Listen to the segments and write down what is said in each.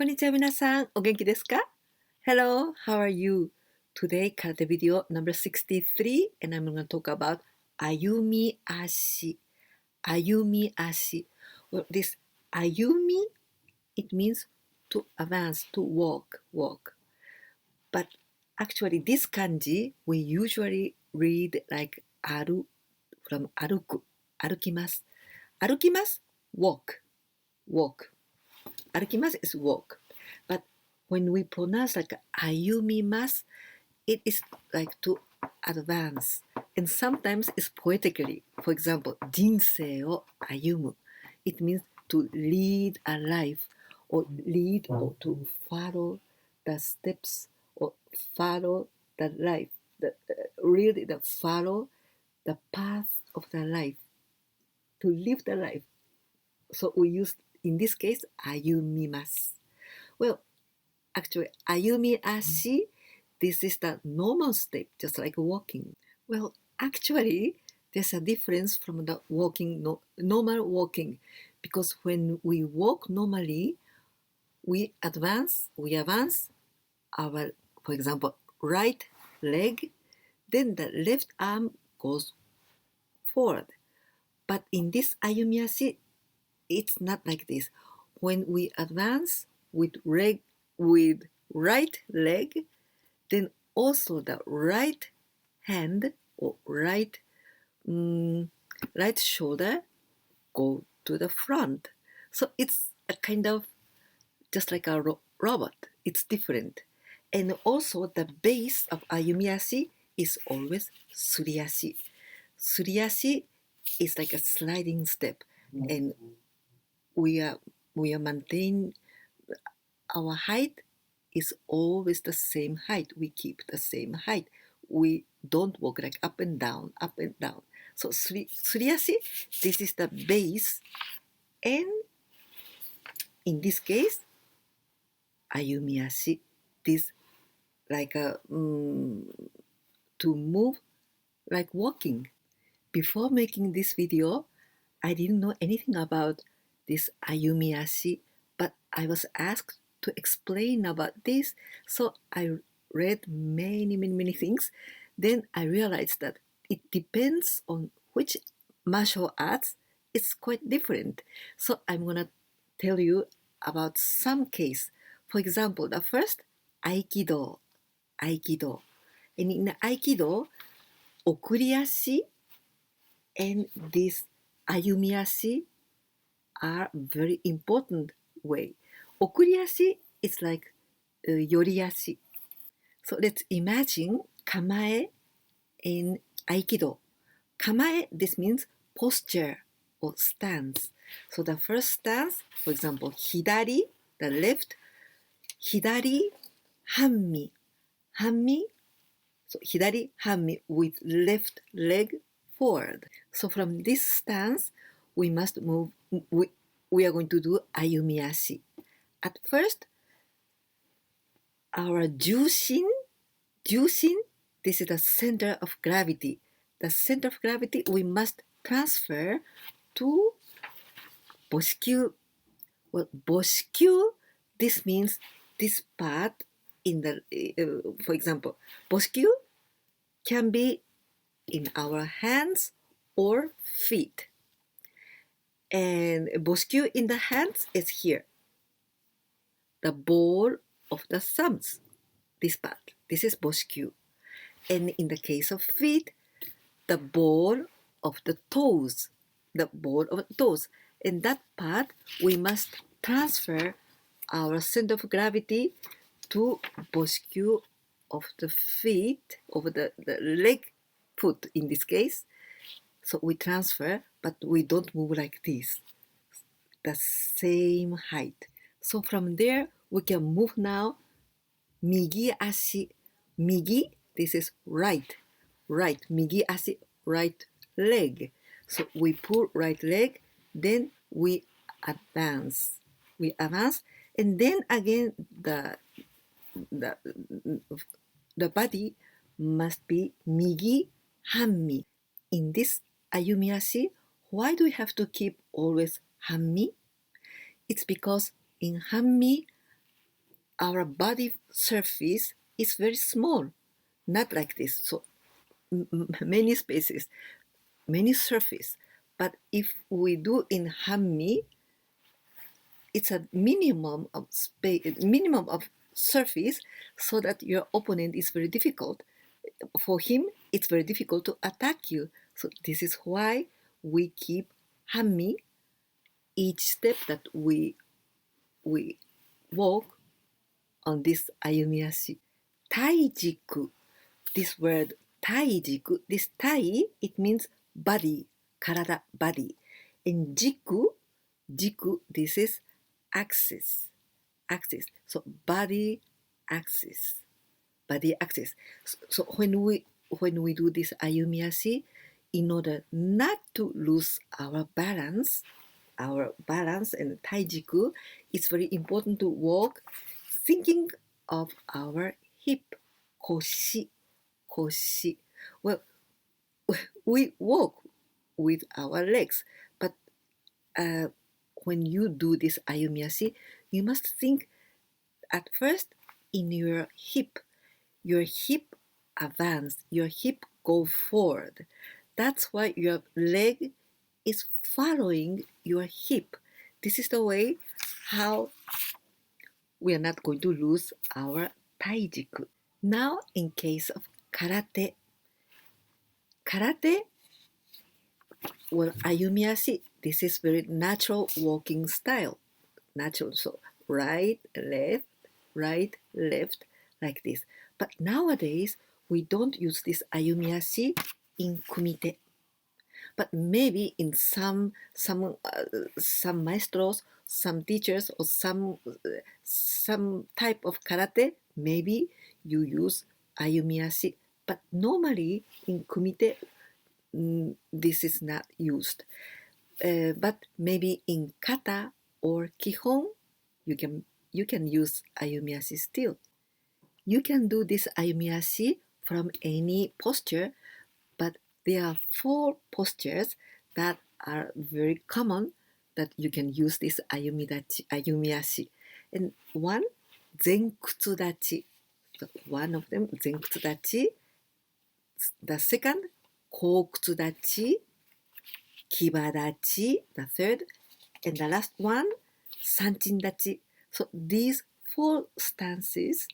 こんにちは皆さん、お元気ですか? Hello, how are you? Today, karate video number 63, and I'm going to talk about AYUMI-ASHI. AYUMI-ASHI. Well, this AYUMI, it means to advance, to walk. But actually, this kanji, we usually read like aru from aruku, arukimasu. Arukimasu, walk. Arukimasu is walk. But when we pronounce like ayumimasu, it is like to advance. And sometimes it's poetically. For example, 人生を歩む. It means to lead a life or lead or to follow the steps or follow the life. Really the follow the path of the life. To live the life. So we use, in this case, ayumimasu. Well, actually, AYUMI-ASHI, this is the normal step, just like walking. Well, actually, there's a difference from the walking, normal walking, because when we walk normally, we advance our, for example, right leg, then the left arm goes forward. But in this AYUMI-ASHI, it's not like this. When we advance with right leg, then also the right hand or right shoulder go to the front. So it's a kind of just like a robot. It's different. And also the base of AYUMI-ASHI is always suriashi. Suriashi is like a sliding step, and we are maintaining our height is always the same height. We keep the same height. We don't walk like up and down. So suriashi, this is the base, and in this case, ayumi-ashi, this like a to move like walking. Before making this video, I didn't know anything about this ayumi-ashi, but I was asked to explain about this, so I read many things. Then I realized that it depends on which martial arts. It's quite different. So I'm gonna tell you about some case. For example, the first, Aikido. And in Aikido, okuriashi and this ayumi-ashi are very important way. Okuriashi is like yoriashi. So let's imagine kamae in Aikido. Kamae, this means posture or stance. So the first stance, for example, hidari, the left, hidari, hammi. So hidari, hammi with left leg forward. So from this stance, we must move, we are going to do ayumi-ashi. At first, our jushin, this is the center of gravity. The center of gravity we must transfer to boshikyu. Well, boshikyu, this means this part in the, for example, boshikyu can be in our hands or feet. And boshikyu in the hands is here. The ball of the thumbs, this part. This is boshikyu. And in the case of feet, the ball of the toes. And that part, we must transfer our center of gravity to boshikyu of the feet, of the leg, foot in this case. So we transfer, but we don't move like this. The same height. So from there, we can move now. Migi-ashi. Migi, this is right. Migi-ashi, right leg. So we pull right leg, then we advance. And then again the body must be migi hammi. In this ayumi-ashi, why do we have to keep always hammi? It's because in hammi, our body surface is very small, not like this. So many spaces, many surface. But if we do in Hammi, it's a minimum of space, minimum of surface, so that your opponent is very difficult. For him, it's very difficult to attack you. So this is why we keep Hammi each step that we walk on this Ayumi-ashi. Taijiku, this word taijiku, this tai, it means body, karada, body. And jiku, this is axis. So body axis. So when we do this Ayumi-ashi, in order not to lose our balance and taijiku, it's very important to walk thinking of our hip, koshi. Well, we walk with our legs, but when you do this Ayumi-ashi, you must think at first in your hip. Your hip advance, your hip go forward. That's why your leg is following your hip. This is the way how we are not going to lose our taijiku. Now, in case of karate, well, Ayumi-ashi, this is very natural walking style. Natural, so right, left, like this. But nowadays, we don't use this Ayumi-ashi in kumite. But maybe in some maestros, some teachers, or some type of karate, maybe you use Ayumi-ashi. But normally in kumite, this is not used. But maybe in kata or kihon, you can use Ayumi-ashi still. You can do this Ayumi-ashi from any posture, but there are 4 postures that are very common that you can use this Ayumi-ashi. And one, Zenkutsu-dachi. One of them, Zenkutsu-dachi. The second, Kokutsu-dachi, Kiba-dachi. The third, and the last one, Sanchin-dachi. So these 4 stances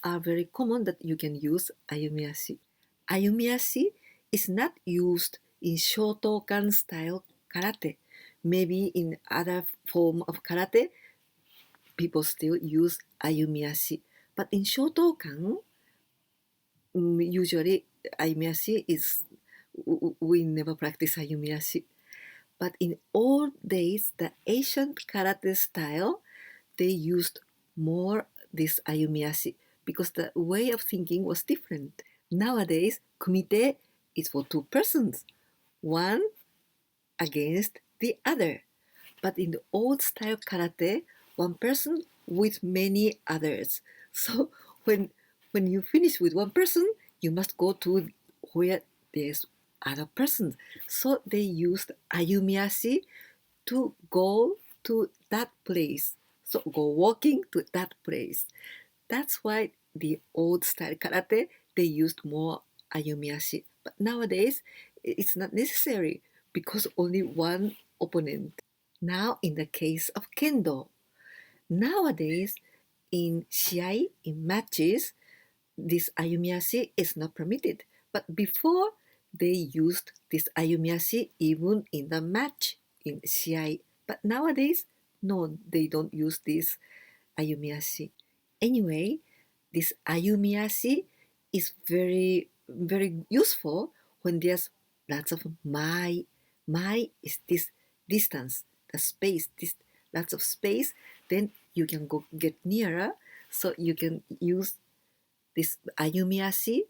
are very common that you can use Ayumi-ashi. Ayumi-ashi is not used in Shotokan style karate. Maybe in other form of karate, people still use Ayumi-ashi. But in Shotokan, usually Ayumi-ashi is, we never practice Ayumi-ashi. But in old days, the Asian karate style, they used more this Ayumi-ashi because the way of thinking was different. Nowadays, kumite is for 2 persons, one against the other. But in the old style karate, 1 person with many others. So when you finish with 1 person, you must go to where there's other persons. So they used Ayumi-ashi to go to that place. So go walking to that place. That's why the old style karate, they used more Ayumi-ashi. But nowadays, it's not necessary because only 1 opponent. Now, in the case of Kendo, nowadays, in shiai, in matches, this Ayumi-ashi is not permitted. But before, they used this Ayumi-ashi even in the match, in shiai. But nowadays, no, they don't use this Ayumi-ashi. Anyway, this Ayumi-ashi is very, very useful when there's lots of mai. Mai is this distance, the space, this lots of space. Then you can go get nearer, so you can use this Ayumi-ashi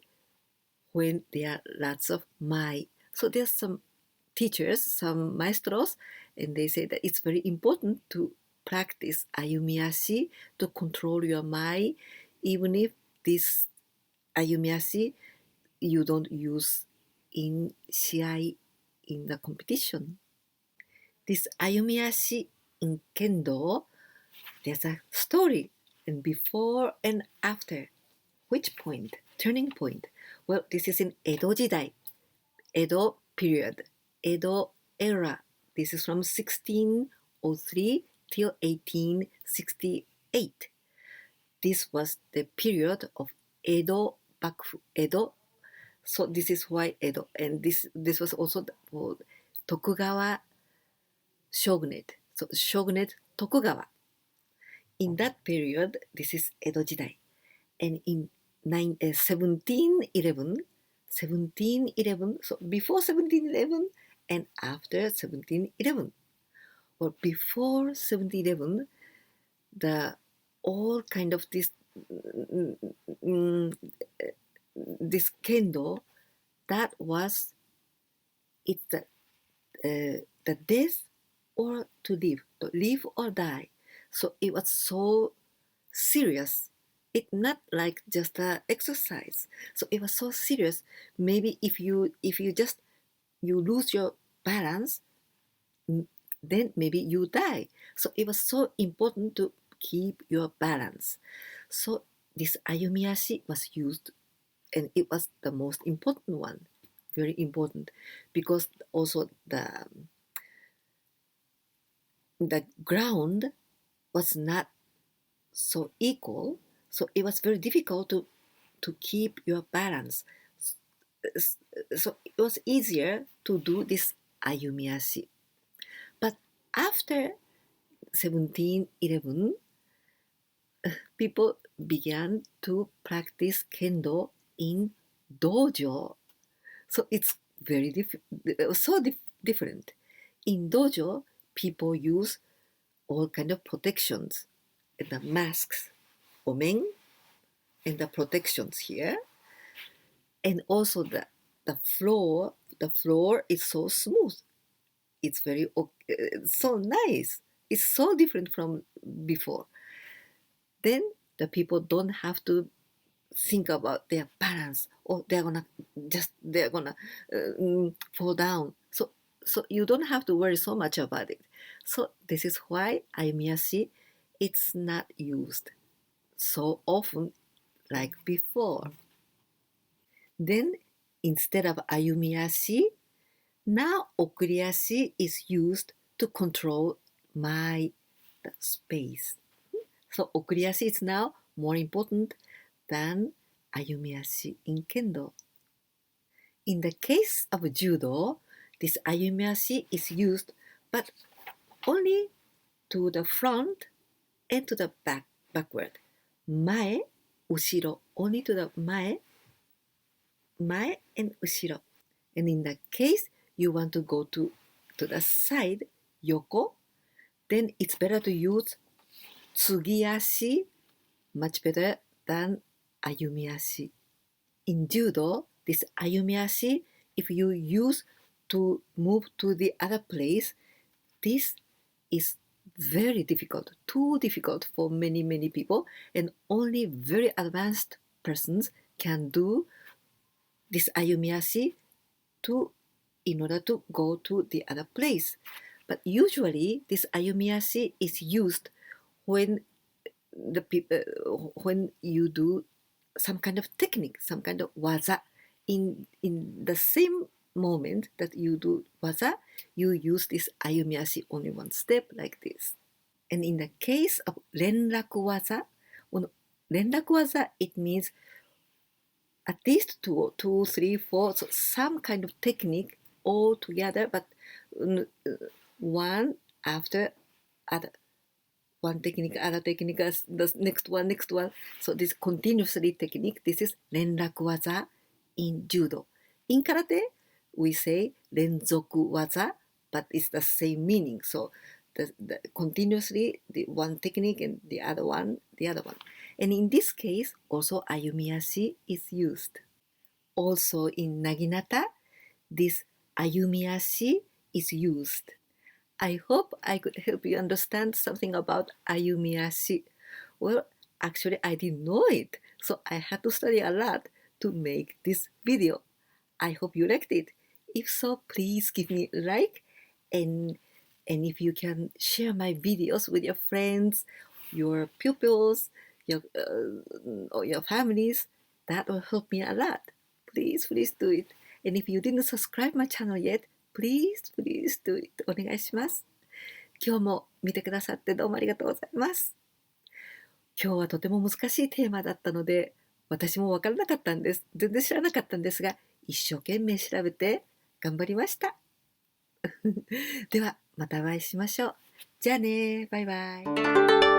when there are lots of mai. So there's some teachers, some maestros, and they say that it's very important to practice Ayumi-ashi to control your mai, even if this Ayumi-ashi you don't use in shiai, in the competition. This Ayumi-ashi in Kendo, there's a story And before and after, which point? Turning point. Well, this is in Edo Jidai, Edo period, Edo era. This is from 1603 till 1868. This was the period of Edo Bakufu, Edo. So this is why Edo. And this was also for Tokugawa shogunate. So shogunate Tokugawa. In that period, this is Edo Jidai. And in 1711, so before 1711 and after 1711. Or before 1711, the all kind of this this kendo, that was it's the death or to live or die. So it was so serious. It's not like just a exercise. So it was so serious. Maybe if you just you lose your balance, then maybe you die. So it was so important to keep your balance. So this Ayumi-ashi was used, and it was the most important one, very important, because also the ground was not so equal, so it was very difficult to keep your balance. So it was easier to do this Ayumi-ashi. But after 1711, people began to practice kendo in dojo. So it's very different. In dojo, people use all kind of protections, the masks, omen, and the protections here, and also the floor. The floor is so smooth. It's very so nice. It's so different from before. Then the people don't have to think about their balance, or they're gonna fall down. So you don't have to worry so much about it. So this is why Ayumi-ashi, it's not used so often like before. Then instead of Ayumi-ashi, now Okuri-ashi is used to control the space. So Okuri-ashi is now more important than Ayumi-ashi in Kendo. In the case of Judo, this Ayumi-ashi is used, but only to the front and to the backward. Mae, ushiro, only to the mae and ushiro. And in the case you want to go to the side, yoko, then it's better to use tsugi-ashi, much better than Ayumi-ashi. In Judo, this Ayumi-ashi, if you use to move to the other place, this is very difficult, too difficult for many people, and only very advanced persons can do this Ayumi-ashi in order to go to the other place. But usually this Ayumi-ashi is used when when you do some kind of technique, some kind of waza. In the same moment that you do waza, you use this Ayumi-ashi only one step like this. And in the case of renraku waza, it means at least two, three, four, so some kind of technique all together, but one after other. One technique, other technique, the next one. So this continuously technique, this is renraku waza in Judo. In Karate, we say renzoku waza, but it's the same meaning. So the continuously, the one technique and the other one. And in this case, also Ayumi-ashi is used. Also in Naginata, this Ayumi-ashi is used. I hope I could help you understand something about Ayumi-ashi. Well, actually I didn't know it, so I had to study a lot to make this video. I hope you liked it. If so, please give me a like, and if you can share my videos with your friends, your pupils, or your families. That will help me a lot. Please, please do it. And if you didn't subscribe my channel yet, please, please do it. お願いします。今日も見てくださってどうもありがとうございます。今日はとても難しいテーマだったので、私も分からなかったんです。全然知らなかったんですが、一生懸命調べて頑張りました。では、またお会いしましょう。じゃあね、バイバイ。